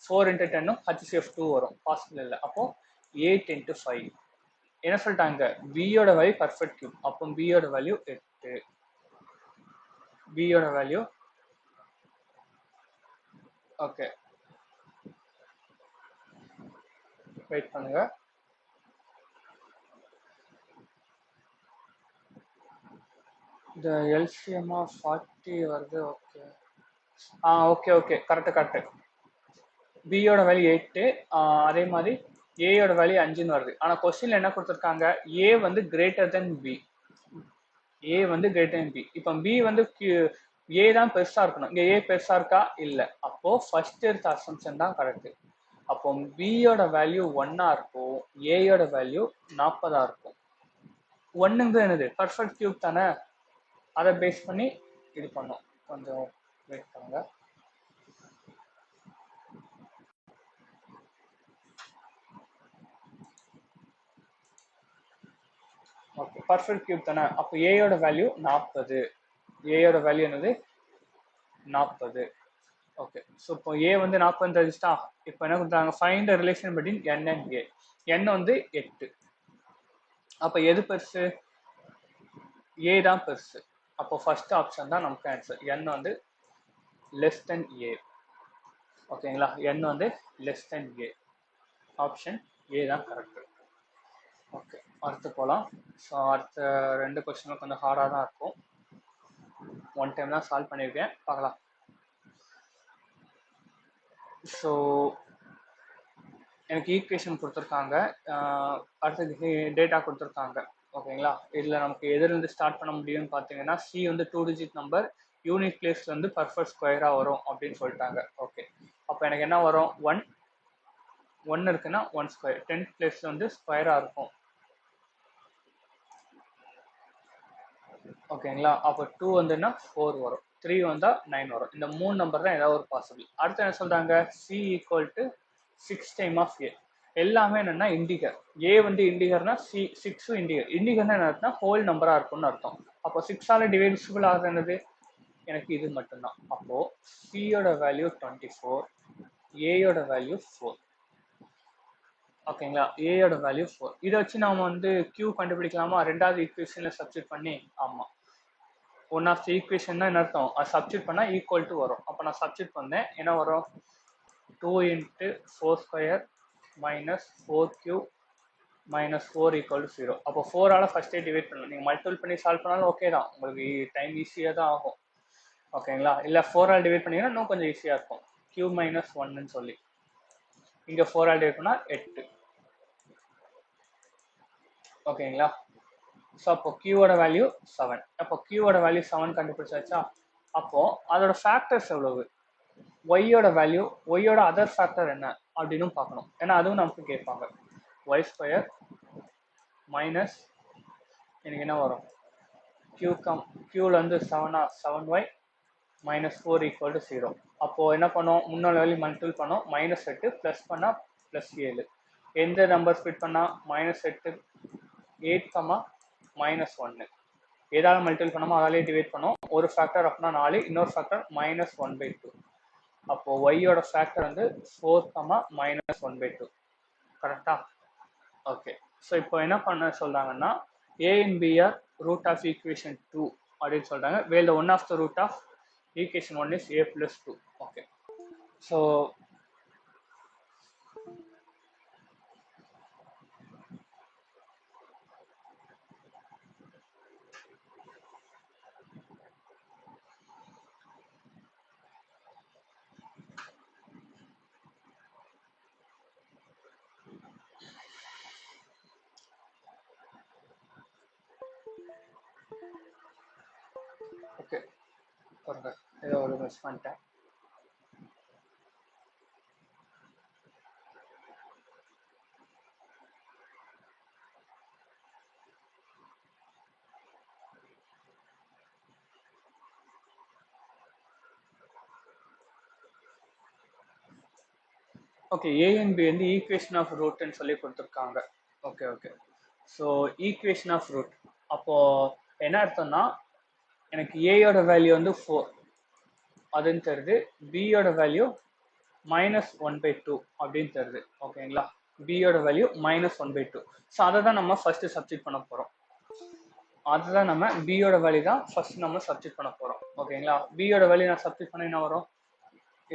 4 × 10 ஹச்சிசிஎஃப் 2 வரும், பாசிபிள் இல்லை. அப்போ 8 × 5 என்ன சொல்லிட்டாங்க, பியோட வேல்யூ பர்ஃபெக்ட் கியூப். அப்போ பியோட வேல்யூ 8. பியோட வேல்யூ ஓகே, வெயிட் பண்ணுங்க. இந்த எல்சிஎம் ஆஃப் 40 வருது. Okay okay okay, correct. பியோட வேல்யூ 8, அதே மாதிரி ஏயோட வேல்யூ 5ன்னு வருது. ஆனால் கொஸ்டின்ல என்ன கொடுத்துருக்காங்க, ஏ வந்து கிரேட்டர் தென் பி. ஏ வந்து கிரேட்டர் தென் பி. இப்போ பி வந்து ஏ தான் பெருசா இருக்கணும், இங்க ஏ பெருசா இருக்கா இல்லை. அப்போ ஃபர்ஸ்ட் எடுத்த அசம்ஷன் தான் கரெக்ட். அப்போ பியோட வேல்யூ 1ஆ இருக்கும், ஏயோட வேல்யூ 40ஆ இருக்கும். 1ங்கிறது என்னது பர்ஃபெக்ட் கியூப் தானே, அதை பேஸ் பண்ணி இது பண்ணோம். கொஞ்சம் வெயிட் பண்ணுங்க. ஓகே, பர்ஃபெக்ட் கியூப் தானே. அப்போ ஏயோட வேல்யூ 40. ஏயோட வேல்யூ என்னது 40. ஓகே, ஸோ இப்போ ஏ வந்து 40 தெரிஞ்சுட்டா. இப்போ என்ன கொடுத்தாங்க, find the relation between n and A. n வந்து 8. அப்போ எது பெருசு, ஏ தான் பெருசு. அப்போ ஃபர்ஸ்ட் ஆப்ஷன் தான் நமக்கு ஆன்சர். n வந்து லெஸ் தென் ஏ. ஓகேங்களா, n வந்து less than A. Option A தான் கரெக்ட். ஓகே, அடுத்து போகலாம். ஸோ அடுத்த 2 கொஸ்டினும் கொஞ்சம் ஹார்டாக தான் இருக்கும். 1 டைம் தான் சால்வ் பண்ணியிருக்கேன், பார்க்கலாம். ஸோ எனக்கு ஈக்குவேஷன் கொடுத்துருக்காங்க, அடுத்தது டேட்டா கொடுத்துருக்காங்க. ஓகேங்களா, இதில் நமக்கு எதுலேருந்து ஸ்டார்ட் பண்ண முடியும்னு பார்த்தீங்கன்னா, சி வந்து 2 டிஜிட் நம்பர், யூனிட் பிளேஸ்ல வந்து பர்ஃபெக்ட் ஸ்கொயராக வரும் அப்படின்னு சொல்லிட்டாங்க. ஓகே, அப்போ எனக்கு என்ன வரும், 1 இருக்குன்னா 1 ஸ்கொயர், 10th பிளேஸ்ல வந்து ஸ்கொயராக இருக்கும். ஓகேங்களா, அப்போ 2 வந்துன்னா 4 வரும், 3 வந்தால் 9 வரும். இந்த 3 நம்பர் தான் ஏதாவது ஒரு பாசிபிள். அடுத்து என்ன சொல்கிறாங்க, C equal to 6 time of A. எல்லாமே என்னன்னா இண்டிகர். ஏ வந்து இண்டிகர்னா சி 6 இண்டிகர். இண்டிகர்னா என்ன அர்த்தம், ஹோல் நம்பராக இருக்கும்னு அர்த்தம். அப்போ 6ஆல் டிவைசிபிள் ஆகுது என்னது, எனக்கு இது மட்டும்தான். அப்போது சியோட வேல்யூ 24, ஏயோட வேல்யூ 4. ஓகேங்களா, ஏயோட வேல்யூ 4. இதை வச்சு நாம வந்து கியூ கண்டுபிடிக்கலாமா, ரெண்டாவது ஈக்குவேஷனில் சப்ஸ்டிட் பண்ணி. ஆமாம், ஒன் ஆஃப் த ஈக்குவேஷன் தான் என்ன அர்த்தம், அது சப்ஸ்டிட் பண்ணால் ஈக்குவல் டு வரும். அப்போ நான் சப்ஸ்டிட் பண்ணேன், என்ன வரும், 2 × 4 square minus 4³ minus 4 equal to 0. அப்போ 4ஆல் ஃபஸ்ட்டே டிவைட் பண்ணணும். நீங்கள் மல்டிபிள் பண்ணி சால்வ் பண்ணாலும் ஓகே தான், உங்களுக்கு டைம் ஈஸியாக தான் ஆகும். ஓகேங்களா, இல்லை 4ஆல் டிவைட் பண்ணிங்கன்னா இன்னும் கொஞ்சம் ஈஸியாக இருக்கும். q - 1ன்னு சொல்லி இங்கே 4ஆல் டிவைட் பண்ணால் 8. ஓகேங்களா, ஸோ அப்போ கியூவோட வேல்யூ 7. அப்போ கியூவோட வேல்யூ 7 கண்டுபிடிச்சாச்சா. அப்போ அதோட ஃபேக்டர்ஸ் எவ்வளவு, ஒய்யோட வேல்யூ, ஒய்யோட அதர் ஃபேக்டர் என்ன அப்படின்னு பார்க்கணும். ஏன்னா அதுவும் நமக்கு கேட்பாங்க. ஒய் ஸ்கொயர் மைனஸ் எனக்கு என்ன வரும், கியூவில் வந்து 7y -4 ஈக்குவல் டு 0. அப்போது என்ன பண்ணோம், முன்னாள் வேல்யூ மல்டிபிள் பண்ணோம், -8 ப்ளஸ் பண்ணால் +7. எந்த நம்பர் ஸ்பிட் பண்ணால் -8, 8, -1. ஏதாவது மல்டிபிள் பண்ணாமல் அதாலே டிவைட் பண்ணோம். ஒரு ஃபேக்டர் அப்படின்னா 4, இன்னொரு ஃபேக்டர் -1/2. அப்போ ஒய்யோட ஃபேக்டர் வந்து 4, -1/2. கரெக்டா. ஓகே, ஸோ இப்போ என்ன பண்ண சொல்றாங்கன்னா, a and b are root of equation 2 அப்படின்னு சொல்றாங்க. where the one of the root of equation 1 is a plus 2. Okay, so பாருங்க ஏதோ ஒரு மிஸ் பண்ணிட்டேன். ஓகே, ஏ அண்ட் பி வந்து ஈக்குவேஷன் ஆஃப் ரூட்னு சொல்லி கொடுத்துருக்காங்க. Okay okay. So equation of root அப்போ என்ன அர்த்தம்னா, எனக்கு ஏயோட வேல்யூ வந்து 4 அதுன்னு தருது, பியோட வேல்யூ -1/2 அப்படின்னு தருது. ஓகேங்களா, பியோட வேல்யூ -1/2. ஸோ அதை தான் நம்ம ஃபர்ஸ்ட் சப்ஸ்டிட் பண்ண போறோம். அதுதான் நம்ம பியோட வேல்யூ தான் ஃபர்ஸ்ட் நம்ம சப்ஸ்டிட் பண்ண போறோம். ஓகேங்களா, பியோட வேல்யூ நான் சப்ஸ்டிட் பண்ண என்ன வரும்,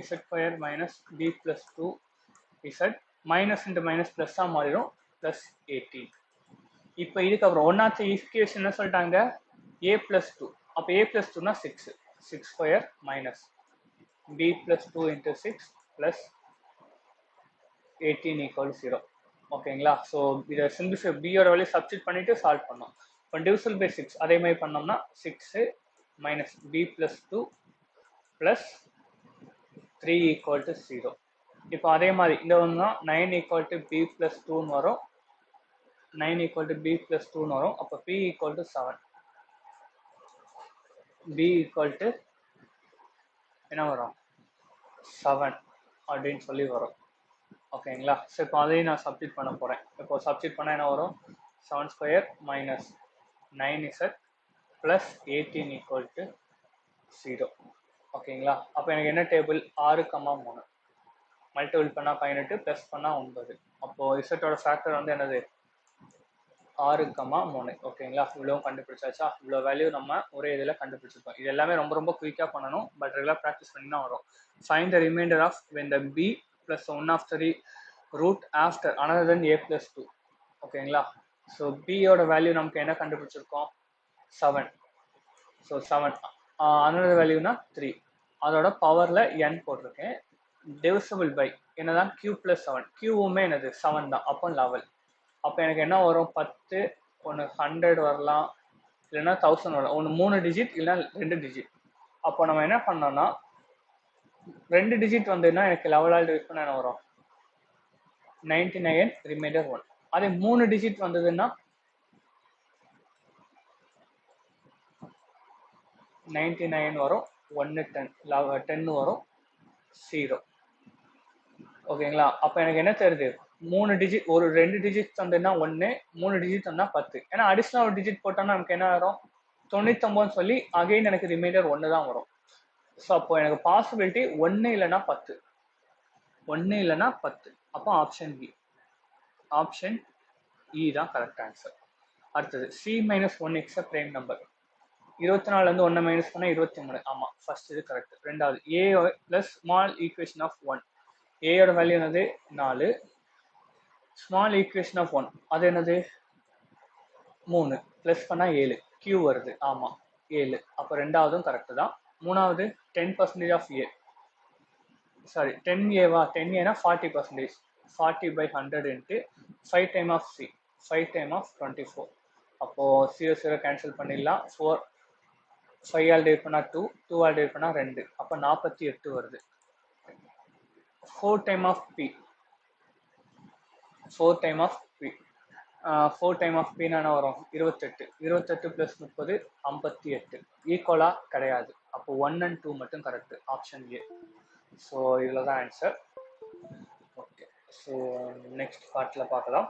z² - b + 2 z minus into minus ப்ளஸ்ஸாக மாறிடும், +18. இப்போ இதுக்கப்புறம் ஒன்னாச்சு ஈக்குவேஷன் என்ன சொல்லிட்டாங்க, a + 2. அப்போ a + 2னா 6, 6² - b + 2 × 6 + 18 = 0. ஓகேங்களா, ஸோ இதை சிம்பிளிஃபை பியோட வேல்யூ சப்ஸ்டிட் பண்ணிட்டு சால்வ் பண்ணோம். இப்போ டிவிசல் பை 6 அதே மாதிரி பண்ணோம்னா 6 - b + 2 + 3 = 0. இப்போ அதே மாதிரி இந்த ஒன்றா 9 = b + 2ன்னு வரும், 9 = b + 2ன்னு வரும். அப்போ p = 7, b = என்ன வரும், 7 அப்படின்னு சொல்லி வரும். ஓகேங்களா, ஸோ இப்போ அதையும் நான் சப்ஸ்டிட் பண்ண போகிறேன். இப்போ சப்ஸ்டிட் பண்ணால் என்ன வரும், 7² - 9z + 18 = 0. ஓகேங்களா, அப்போ எனக்கு என்ன டேபிள், 6, 3 மல்டிபிள் பண்ணால் 18 ப்ளஸ் பண்ணால் 9. அப்போது இசட்டோட ஃபேக்டர் வந்து என்னது, 6, 3. ஓகேங்களா, இவ்வளோ கண்டுபிடிச்சாச்சா, இவ்வளோ வேல்யூ நம்ம ஒரே இதில் கண்டுபிடிச்சிருக்கோம். இது எல்லாமே ரொம்ப ரொம்ப குயிக்காக பண்ணணும், பட் ரெகுலர் ப்ராக்டிஸ் பண்ணி தான் வரும். Find the remainder of when the b + 1 of the root after another than a + 2. ஓகேங்களா, ஸோ பியோட வேல்யூ நமக்கு என்ன கண்டுபிடிச்சிருக்கோம், 7. ஸோ 7 another வேல்யூனா 3, அதோட பவரில் n போட்டிருக்கேன். டிவிசிபிள் பை என்னதான் q + 7, qவுமே என்னது 7 தான், அப்போ 11. அப்போ எனக்கு என்ன வரும், 10, ஒன்று 100 வரலாம், இல்லைன்னா 1000 வரலாம். ஒன்று 3 டிஜிட் இல்லைன்னா 2 டிஜிட். அப்போ நம்ம என்ன பண்ணோம்னா, 2 டிஜிட் வந்ததுன்னா எனக்கு 11 டிவைட் பண்ண என்ன வரும், 99, ரிமைண்டர் 1. அதே 3 டிஜிட் வந்ததுன்னா 99 வரும், 1 10 வரும், 0. ஓகேங்களா, அப்போ எனக்கு என்ன தருது, 3 டிஜிட், ஒரு 2 டிஜிட் தந்ததுன்னா 1, 3 டிஜிட் தந்தா 10. ஏன்னா அடிஷனல் ஒரு டிஜிட் போட்டோம்னா நமக்கு என்ன வரும், 99 சொல்லி அகைன் எனக்கு ரிமைண்டர் 1 தான் வரும். ஸோ அப்போ எனக்கு பாசிபிலிட்டி 1 இல்லைன்னா 10, 1 இல்லைன்னா 10. அப்போ ஆப்ஷன் பி, ஆப்ஷன் இ தான் கரெக்ட் ஆன்சர். அடுத்தது c - 1 x prime number. 24 1 minus பண்ணால் 23. ஆமாம், ஃபர்ஸ்ட் இது கரெக்ட். ரெண்டாவது a + ஸ்மால் ஈக்குவேஷன் ஆஃப் 1. ஏயோட வேல்யூ என்னது, 4. ஸ்மால் ஈக்குவேஷன் ஆஃப் 1 அது என்னது, 3 ப்ளஸ் பண்ணால் 7, q வருது. ஆமாம், 7. அப்போ ரெண்டாவதும் கரெக்டு தான். மூணாவது 10% of a, sorry 10a 10a 40%, 40/100 × 5 time of c, 5 time of 24. அப்போது 0 0 கேன்சல் பண்ணிடலாம். 4 5 ஆல் டிவைட் பண்ணால் 2, 2 ஆல் டிவைட் பண்ணால் 2, அப்போ 48 வருது. 4 time of p, 4 time of p, 4 time of p என்ன வரும், 28. 28 + 30, 58. ஈக்குவலா கிடையாது. அப்போ 1 and 2 மட்டும் கரெக்ட், ஆப்ஷன் ஏ. ஸோ இதில் தான் ஆன்சர். ஓகே, ஸோ நெக்ஸ்ட் பார்ட்டில் பார்க்கலாம்.